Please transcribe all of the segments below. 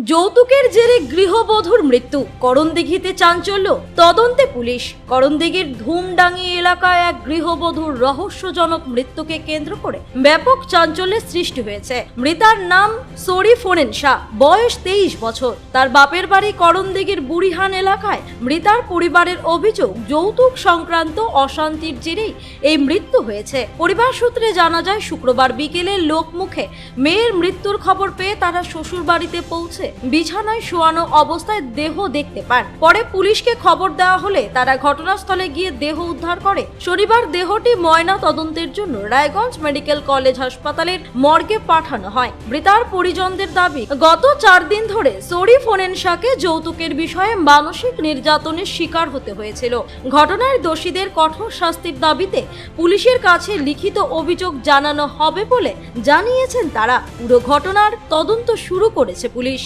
যৌতুকের জেরে গৃহবধূর মৃত্যু, করণদিঘিতে চাঞ্চল্য, তদন্তে পুলিশ। করণদিঘির ধুমডাঙ্গি এলাকায় এক গৃহবধূর রহস্যজনক মৃত্যুকে কেন্দ্র করে ব্যাপক চাঞ্চল্যের সৃষ্টি হয়েছে। মৃতার নাম শরীফুন্নেসা শাহ, বয়স 23 বছর। তার বাপের বাড়ি করণদিঘির বুড়িহান এলাকায়। মৃতার পরিবারের অভিযোগ, যৌতুক সংক্রান্ত অশান্তির জেরেই এই মৃত্যু হয়েছে। পরিবার সূত্রে জানা যায়, শুক্রবার বিকেলে লোকমুখে মেয়ের মৃত্যুর খবর পেয়ে তারা শ্বশুর বাড়িতে পৌঁছে বিছানায় শোয়ানো অবস্থায় দেহ দেখতে পান। পরে পুলিশকে খবর দেওয়া হলে তারা ঘটনাস্থলে গিয়ে দেহ উদ্ধার করে। শনিবার দেহটি ময়না তদন্তের জন্য রায়গঞ্জ মেডিকেল কলেজ হাসপাতালের মর্গে পাঠানো হয়। মৃতার পরিজনদের দাবি, গত 4 দিন ধরে শরীফুন্নেসা শাহকে যৌতুকের বিষয়ে মানসিক নির্যাতনের শিকার হতে হয়েছিল। ঘটনার দোষীদের কঠোর শাস্তির দাবিতে পুলিশের কাছে লিখিত অভিযোগ জানানো হবে বলে জানিয়েছেন তারা। পুরো ঘটনার তদন্ত শুরু করেছে পুলিশ।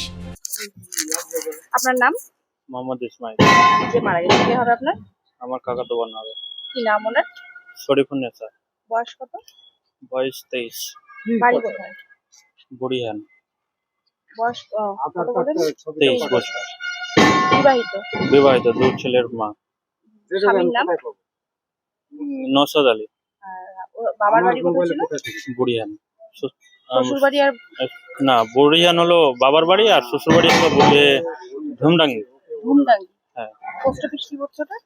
আপনার নাম? মোহাম্মদ ইসমাইল। যে মারা গেছে কে হবে আপনার? আমার কাকাতো বোন হবে। কি নাম ওনার? শরীফুন্নেসা। বয়স কত? বয়স 23। বাড়ি কোথায়? বুড়িহান। বয়স কত বলেন? 23 বছর। বিবাহিত? বিবাহিত, 2 ছেলের মা। স্বামীর নাম? নওশাদ আলী। আর ওর বাবার বাড়ি কোথায় ছিল? বুড়িহান। শ্বশুর বাড়ি আর না, বুড়িহান হলো বাবার বাড়ি, আর শ্বশুর বাড়ি হলো ধুমডাঙ্গি। ধুমডাঙ্গি। হ্যাঁ। পোস্ট অফিস কি করছে ওটা?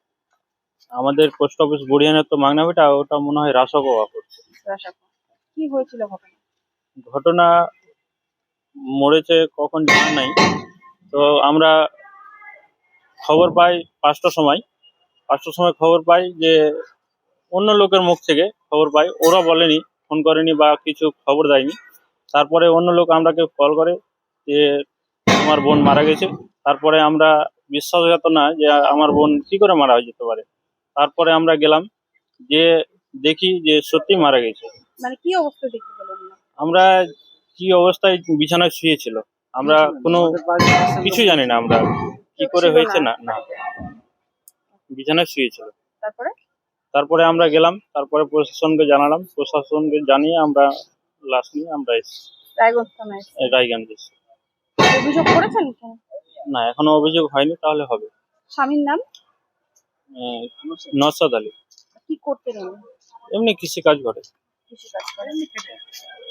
আমাদের পোস্ট অফিস বুড়িহানের তো মাগনাভিটা, ওটা মনে হয় রাসকোয়া করছে। কি হয়েছিল ঘটনা? ঘটনা মরেছে কখন জানা নাই। তো আমরা খবর পাই 5টার সময়। 5টার সময় খবর পাই যে অন্য লোকের মুখ থেকে খবর পাই, ওরা বলেনি, ফোন করেনি বা কিছু খবর দেয়নি। তারপরে অন্য লোক আমরাকে কল করে যে আমার বোন মারা গেছে। তারপরে আমরা বিশ্বাসঘাত না যে আমার বোন কি করে মারা যেতে পারে। তারপরে আমরা গেলাম, যে দেখি যে সত্যি মারা গেছে। মানে কি অবস্থা দেখতে পেলেন না? আমরা কি অবস্থায় বিছানায় শুয়েছিল, আমরা কোনো কিছু জানি না আমরা কি করে হয়েছে। না না, বিছানায় শুয়েছিল। তারপরে আমরা গেলাম, তারপরে প্রশাসনকে জানালাম, প্রশাসনকে জানিয়ে আমরা লাশ নিয়ে আমরা এসেছি রায়গঞ্জ থানায়? রায়গঞ্জ। অভিযোগ করেছেন? না, এখনো অভিযোগ হয়নি, তাহলে হবে। স্বামীর নাম? নওশাদ আলী। কি করতেন উনি? এমনি কৃষি কাজ করে। কৃষিকাজ করেন?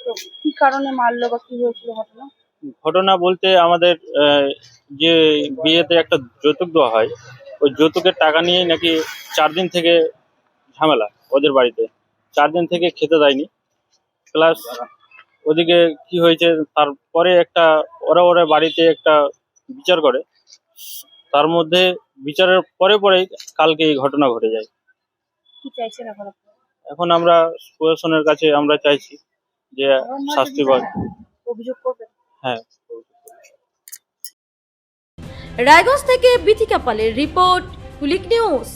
তো কি কারণে মারলো বা কি হয়েছিল ঘটনা? ঘটনা বলতে আমাদের যে বিয়েতে একটা যৌতুক দেওয়া হয়, ওই যৌতুকের টাকা নিয়ে নাকি 4 দিন থেকে ঝামেলা ওদের বাড়িতে। 4 দিন থেকে খেতে দেয়নি। প্লাস ওদিকে কি হয়েছে, তারপরে একটা ওরা বাড়িতে একটা বিচার করে, তার মধ্যে বিচারের পরেই কালকে এই ঘটনা ঘটে যায়। কি চাইছেন এখন? এখন আমরা প্রশাসনের কাছে আমরা চাইছি যে শাস্তি পায়। অভিযোগ করবেন? হ্যাঁ। রায়গঞ্জ থেকে বিথিকা পালের রিপোর্ট, কুলিক নিউজ।